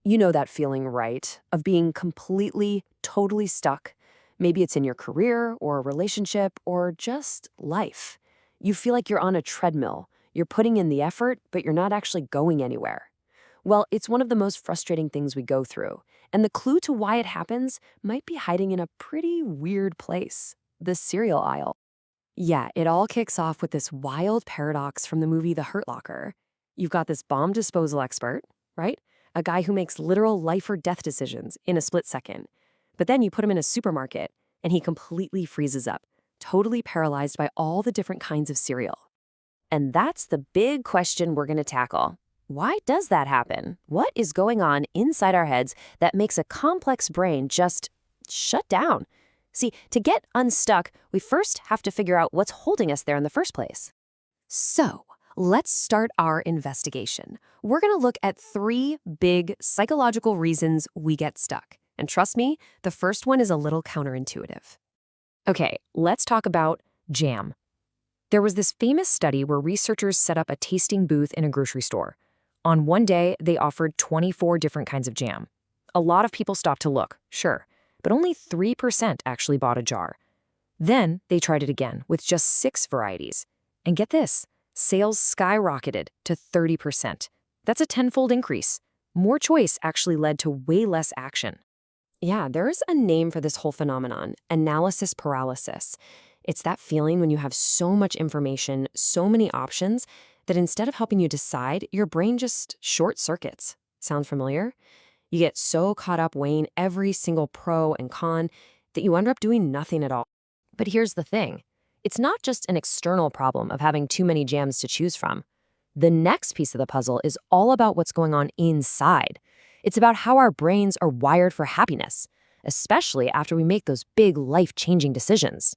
You know that feeling, right? Of being completely, totally stuck. Maybe it's in your career or a relationship or just life. You feel like you're on a treadmill. You're putting in the effort, but you're not actually going anywhere. Well, it's one of the most frustrating things we go through. And the clue to why it happens might be hiding in a pretty weird place, the cereal aisle. Yeah, it all kicks off with this wild paradox from the movie The Hurt Locker. You've got this bomb disposal expert, right? A guy who makes literal life or death decisions in a split second. But then you put him in a supermarket, and he completely freezes up, totally paralyzed by all the different kinds of cereal. And that's the big question we're going to tackle. Why does that happen? What is going on inside our heads that makes a complex brain just shut down? See, to get unstuck, we first have to figure out what's holding us there in the first place. So, let's start our investigation. We're going to look at 3 big psychological reasons we get stuck. And trust me, the first one is a little counterintuitive. Okay, let's talk about jam. There was this famous study where researchers set up a tasting booth in a grocery store. On one day, they offered 24 different kinds of jam. A lot of people stopped to look, sure, but only 3% actually bought a jar. Then they tried it again with just 6 varieties. And get this, sales skyrocketed to 30%. That's a tenfold increase. More choice actually led to way less action. Yeah, there's a name for this whole phenomenon, analysis paralysis. It's that feeling when you have so much information, so many options, that instead of helping you decide, your brain just short circuits. Sound familiar? You get so caught up weighing every single pro and con that you end up doing nothing at all. But here's the thing. It's not just an external problem of having too many jams to choose from. The next piece of the puzzle is all about what's going on inside. It's about how our brains are wired for happiness, especially after we make those big life-changing decisions.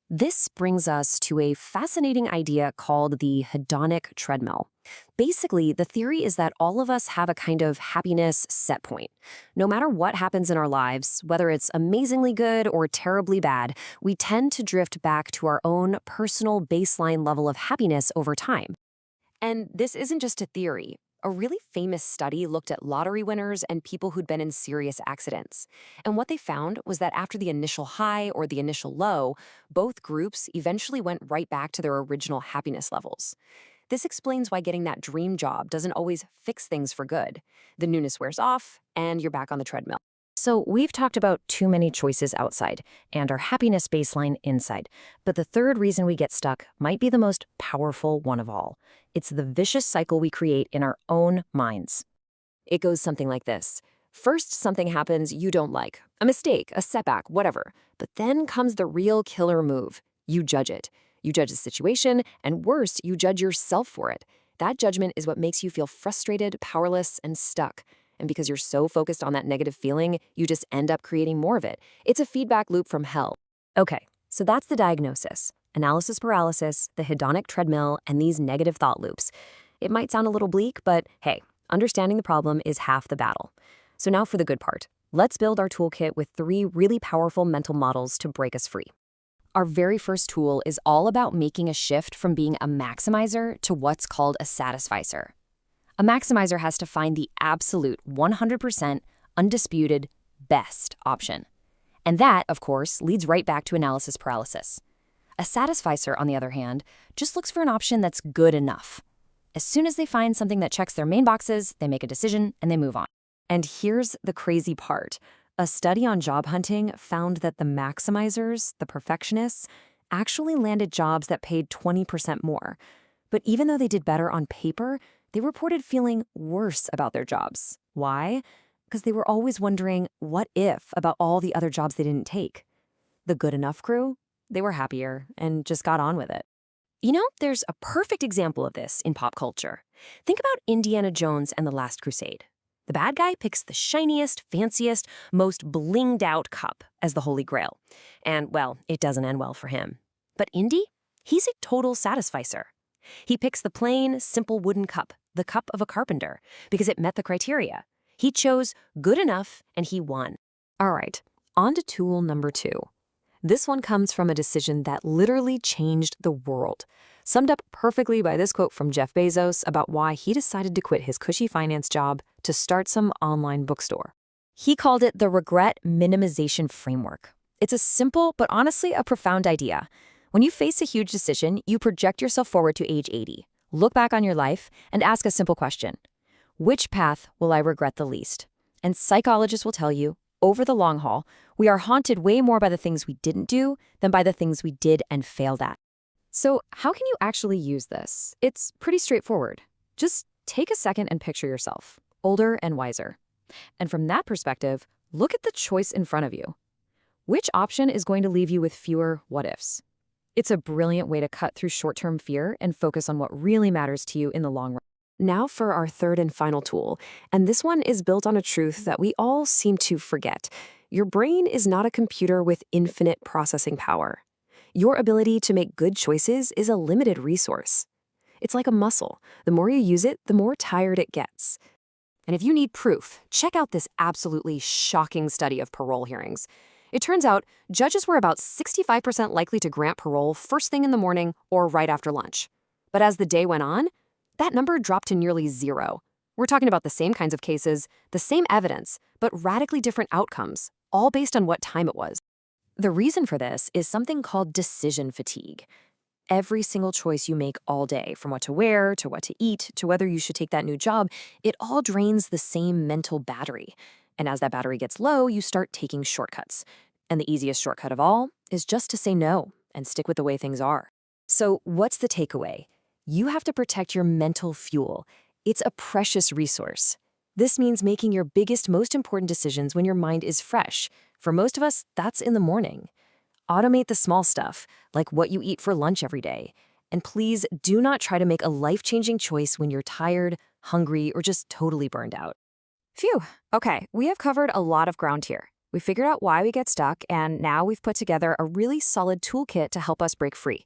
This brings us to a fascinating idea called the hedonic treadmill. Basically, the theory is that all of us have a kind of happiness set point. No matter what happens in our lives, whether it's amazingly good or terribly bad, we tend to drift back to our own personal baseline level of happiness over time. And this isn't just a theory. A really famous study looked at lottery winners and people who'd been in serious accidents. And what they found was that after the initial high or the initial low, both groups eventually went right back to their original happiness levels. This explains why getting that dream job doesn't always fix things for good. The newness wears off, and you're back on the treadmill. So we've talked about too many choices outside and our happiness baseline inside. But the third reason we get stuck might be the most powerful one of all. It's the vicious cycle we create in our own minds. It goes something like this. First, something happens you don't like. A mistake, a setback, whatever. But then comes the real killer move. You judge it. You judge the situation, and worst, you judge yourself for it. That judgment is what makes you feel frustrated, powerless, and stuck. And because you're so focused on that negative feeling, you just end up creating more of it. It's a feedback loop from hell. Okay, so that's the diagnosis. Analysis paralysis, the hedonic treadmill, and these negative thought loops. It might sound a little bleak, but hey, understanding the problem is half the battle. So now for the good part. Let's build our toolkit with 3 really powerful mental models to break us free. Our very first tool is all about making a shift from being a maximizer to what's called a satisficer. A maximizer has to find the absolute 100% undisputed best option. And that, of course, leads right back to analysis paralysis. A satisficer, on the other hand, just looks for an option that's good enough. As soon as they find something that checks their main boxes, they make a decision and they move on. And here's the crazy part. A study on job hunting found that the maximizers, the perfectionists, actually landed jobs that paid 20% more. But even though they did better on paper, they reported feeling worse about their jobs. Why? Because they were always wondering, what if, about all the other jobs they didn't take. The good enough crew? They were happier and just got on with it. You know, there's a perfect example of this in pop culture. Think about Indiana Jones and the Last Crusade. The bad guy picks the shiniest, fanciest, most blinged out cup as the Holy Grail. And, well, it doesn't end well for him. But Indy? He's a total satisficer. He picks the plain, simple wooden cup, the cup of a carpenter, because it met the criteria. He chose good enough, and he won. All right, on to tool number 2. This one comes from a decision that literally changed the world. summed up perfectly by this quote from Jeff Bezos about why he decided to quit his cushy finance job to start some online bookstore. He called it the regret minimization framework. It's a simple, but honestly a profound idea. When you face a huge decision, you project yourself forward to age 80, look back on your life, and ask a simple question. Which path will I regret the least? And psychologists will tell you, over the long haul, we are haunted way more by the things we didn't do than by the things we did and failed at. So how can you actually use this? It's pretty straightforward. Just take a second and picture yourself, older and wiser. And from that perspective, look at the choice in front of you. Which option is going to leave you with fewer what-ifs? It's a brilliant way to cut through short-term fear and focus on what really matters to you in the long run. Now for our third and final tool, and this one is built on a truth that we all seem to forget. Your brain is not a computer with infinite processing power. Your ability to make good choices is a limited resource. It's like a muscle. The more you use it, the more tired it gets. And if you need proof, check out this absolutely shocking study of parole hearings. It turns out judges were about 65% likely to grant parole first thing in the morning or right after lunch. But as the day went on, that number dropped to nearly zero. We're talking about the same kinds of cases, the same evidence, but radically different outcomes, all based on what time it was. The reason for this is something called decision fatigue. Every single choice you make all day, from what to wear, to what to eat, to whether you should take that new job, it all drains the same mental battery. And as that battery gets low, you start taking shortcuts. And the easiest shortcut of all is just to say no and stick with the way things are. So what's the takeaway? You have to protect your mental fuel. It's a precious resource. This means making your biggest, most important decisions when your mind is fresh. For most of us, that's in the morning. Automate the small stuff, like what you eat for lunch every day. And please do not try to make a life-changing choice when you're tired, hungry, or just totally burned out. Phew. Okay, we have covered a lot of ground here. We figured out why we get stuck, and now we've put together a really solid toolkit to help us break free.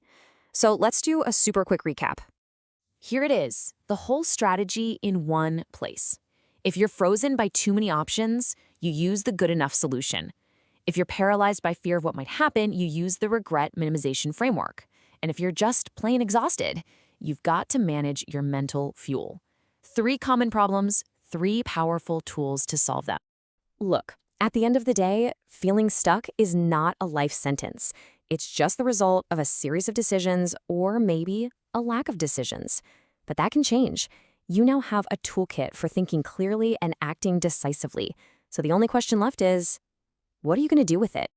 So let's do a super quick recap. Here it is, the whole strategy in one place. If you're frozen by too many options, you use the good enough solution. If you're paralyzed by fear of what might happen, you use the regret minimization framework. And if you're just plain exhausted, you've got to manage your mental fuel. 3 common problems, 3 powerful tools to solve them. Look, at the end of the day, feeling stuck is not a life sentence. It's just the result of a series of decisions or maybe a lack of decisions. But that can change. You now have a toolkit for thinking clearly and acting decisively. So the only question left is, what are you going to do with it?